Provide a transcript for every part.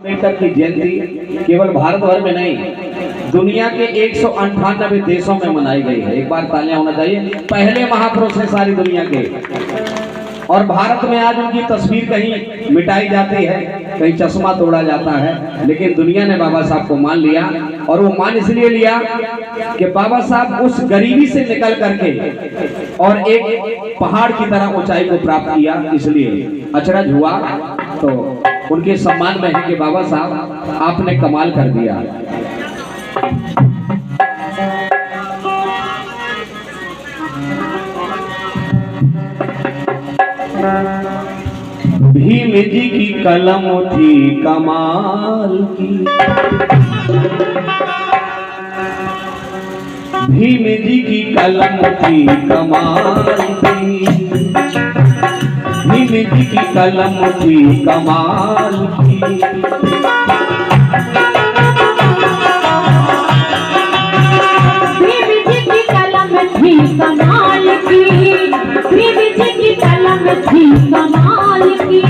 अम्बेडकर की जयंती केवल भारत भर में नहीं, दुनिया के 198 देशों में मनाई गई है। एक बार तालियां होना चाहिए। पहले महापुरुष हैं सारी दुनिया के, और भारत में आज उनकी तस्वीर कहीं मिटाई जाती है, कहीं चश्मा तोड़ा जाता है, लेकिन दुनिया ने बाबा साहब को मान लिया। और वो मान इसलिए लिया कि बाबा साहब उस गरीबी से निकल करके और एक पहाड़ की तरह ऊंचाई को प्राप्त किया, इसलिए अचरज हुआ। तो उनके सम्मान में है कि बाबा साहब आपने कमाल कर दिया। भीम जी की कलम थी कमाल की, भीम जी की कलम थी कमाल की, भीम जी की कलम थी कमाल की। भीम जी की कलम थी कमाल की, भीम जी की कलम थी कमाल की।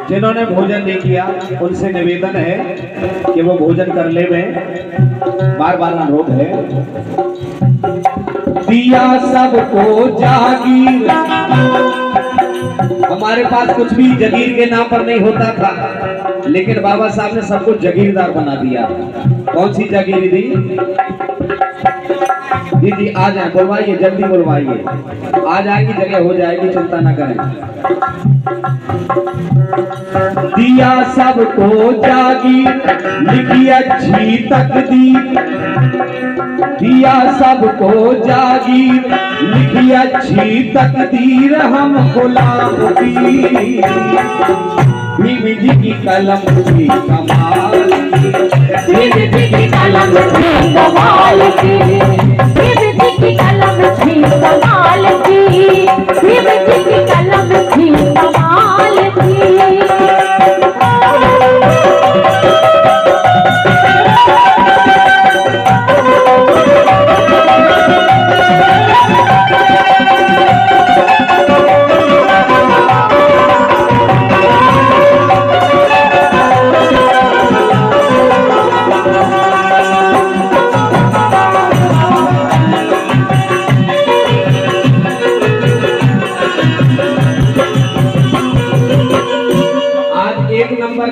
जिन्होंने भोजन नहीं किया उनसे निवेदन है कि वो भोजन कर ले। में बार बार अनुरोध है। दिया सबको जागीर, हमारे पास कुछ भी जगीर के नाम पर नहीं होता था, लेकिन बाबा साहब ने सबको जगीरदार बना दिया। कौन सी जागीर दी? दीदी आ जाए, बुलवाइए, जल्दी बुलवाइए, आ जाएगी, जगह हो जाएगी, चिंता ना करें। दिया सबको जागीर, लिखी अच्छी तकदीर, दिया सबको जागीर, लिखी अच्छी तकदीर, हम गुलाम की। भीम जी की कलम थी कमाल की, भीम जी की कलम थी कमाल की, भीम जी की कलम थी कमाल की, भीम जी की कलम थी कमाल की।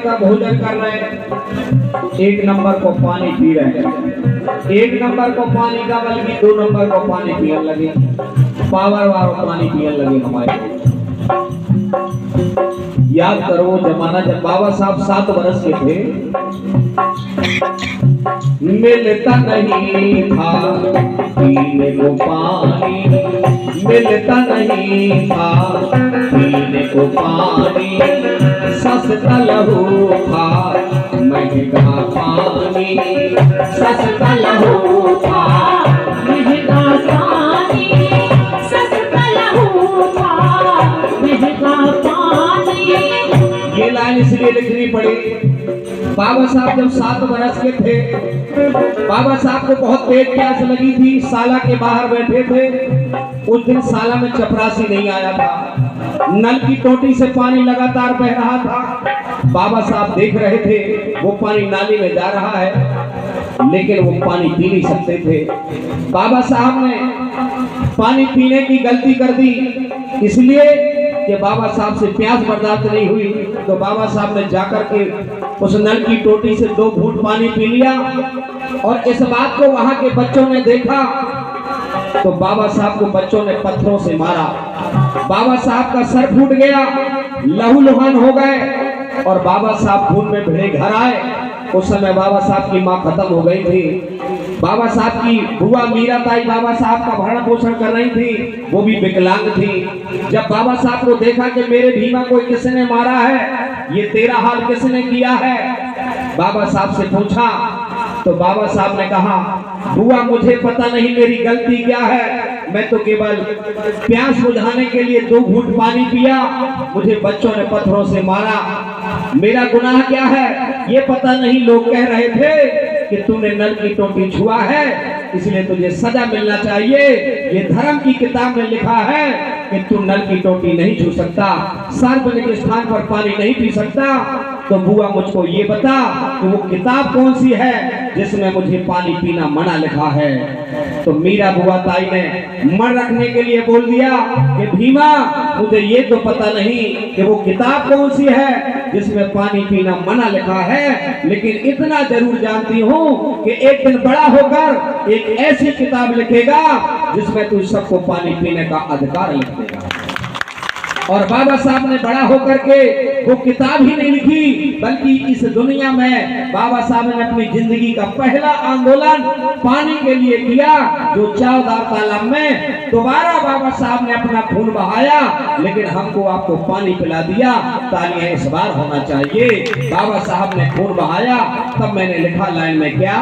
का भोजन कर रहे हैं, एक नंबर को पानी पी रहे हैं। एक नंबर को पानी का बल्कि 2 नंबर को पानी पीने लगे, पावर वाला पानी पीने लगे। हमारे याद करो वो जमाना जब बाबा साहब 7 वर्ष के थे, मिलता नहीं था पीने को पानी, मिलता नहीं था पीने को पानी, सस्ता लहू था महंगा पानी, सस्ता लहू था महंगा पानी, सस्ता लहू था महंगा पानी। ये लाइन इसलिए लिखनी पड़ी, बाबा साहब जब 7 वर्ष के थे, बाबा साहब को बहुत पेट प्यास लगी थी, साला के बाहर बैठे थे। उस दिन साला में चपरासी नहीं आया था, नल की टोटी से पानी लगातार बह रहा था। बाबा साहब देख रहे थे वो पानी नाली में जा रहा है, लेकिन वो पानी पी नहीं सकते थे। बाबा साहब ने पानी पीने की गलती कर दी, इसलिए कि बाबा साहब से प्यास बर्दाश्त नहीं हुई, तो बाबा साहब ने जाकर के उस नल की टोटी से 2 घूंट पानी पी लिया। और इस बात को वहां के बच्चों ने देखा, तो बाबा साहब को बच्चों ने पत्थरों से मारा। बाबा साहब का सर फूट गया, लहूलुहान हो गए, और बाबा साहब खून में भिड़े घर आए। उस समय बाबा साहब की माँ खत्म हो गई थी। बाबा साहब की बुआ मीराताई बाबा साहब का भरण पोषण कर रही थी, वो भी विकलांग थी। जब बाबा साहब को देखा कि मेरे भीमा को किसने मारा है, ये तेरा हाल किसने किया है, बाबा साहब से पूछा, तो बाबा साहब ने कहा, बुआ मुझे पता नहीं मेरी गलती क्या है, मैं तो केवल प्यास बुझाने के लिए 2 घूंट पानी पिया, मुझे बच्चों ने पत्थरों से मारा। मेरा गुनाह क्या है ये पता नहीं। लोग कह रहे थे कि तूने नल की टोटी छुआ है, इसलिए तुझे सजा मिलना चाहिए। ये धर्म की किताब में लिखा है कि तू नल की टोटी नहीं छू सकता, सार्वजनिक स्थान पर पानी नहीं पी सकता। तो बुआ मुझको ये बता कि वो किताब कौन सी है जिसमें मुझे पानी पीना मना लिखा है। तो मीरा बुआ ताई ने मन रखने के लिए बोल दिया कि भीमा मुझे ये तो पता नहीं कि वो किताब कौन सी है जिसमें पानी पीना मना लिखा है, लेकिन इतना जरूर जानती हूँ कि एक दिन बड़ा होकर एक ऐसी किताब लिखेगा जिसमें तू सबको पानी पीने का अधिकार लिख देगा। और बाबा साहब ने बड़ा होकर के वो किताब ही नहीं लिखी, बल्कि इस दुनिया में बाबा साहब ने अपनी जिंदगी का पहला आंदोलन पानी के लिए किया, जो चावदार तालाब में दोबारा बाबा साहब ने अपना खून बहाया, लेकिन हमको आपको पानी पिला दिया। तालियां इस बार होना चाहिए। बाबा साहब ने खून बहाया, तब मैंने लिखा लाइन में क्या,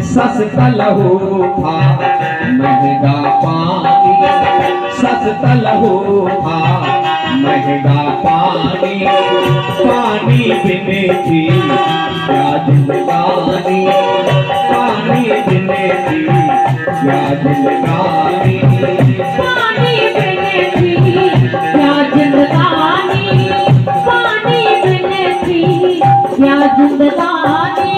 सस्ता लहू था महंगा पानी, सस्ता लहू था महंगा पानी, पानी बिने थी क्या जिंदगानी, पानी बिने थी क्या जिंदगानी, पानी बिने थी क्या जिंदगानी, पानी बिने थी क्या जिंदगानी।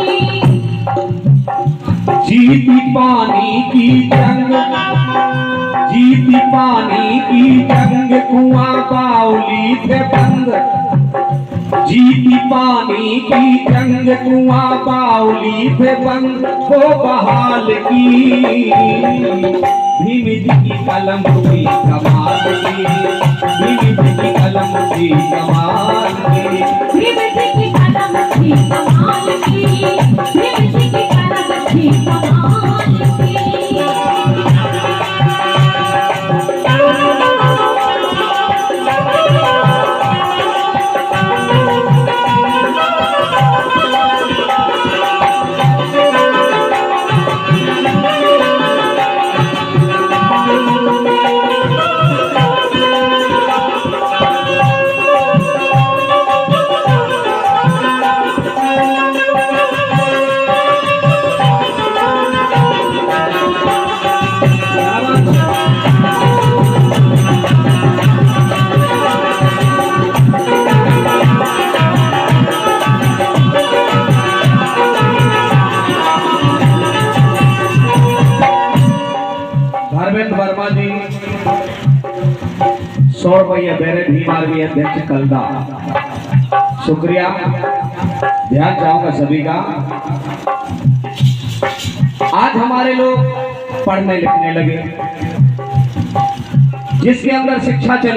जीती पानी की जंग, जीती पानी की जंग, कुआं बाउली थे बंद, जीती पानी की जंग, कुआं बाउली थे बंद, वो बहाल की भीम जी की कलम की कमाल की, भीम जी की कलम की कमाल की, भीम जी की कलम की कमाल की, भीम जी की कलम की कमाल की। वर्मा जी 100 रुपये मेरे भीम आर्मी अध्यक्ष कलदा, शुक्रिया, ध्यान चाहूंगा सभी का। आज हमारे लोग पढ़ने लिखने लगे, जिसके अंदर शिक्षा चली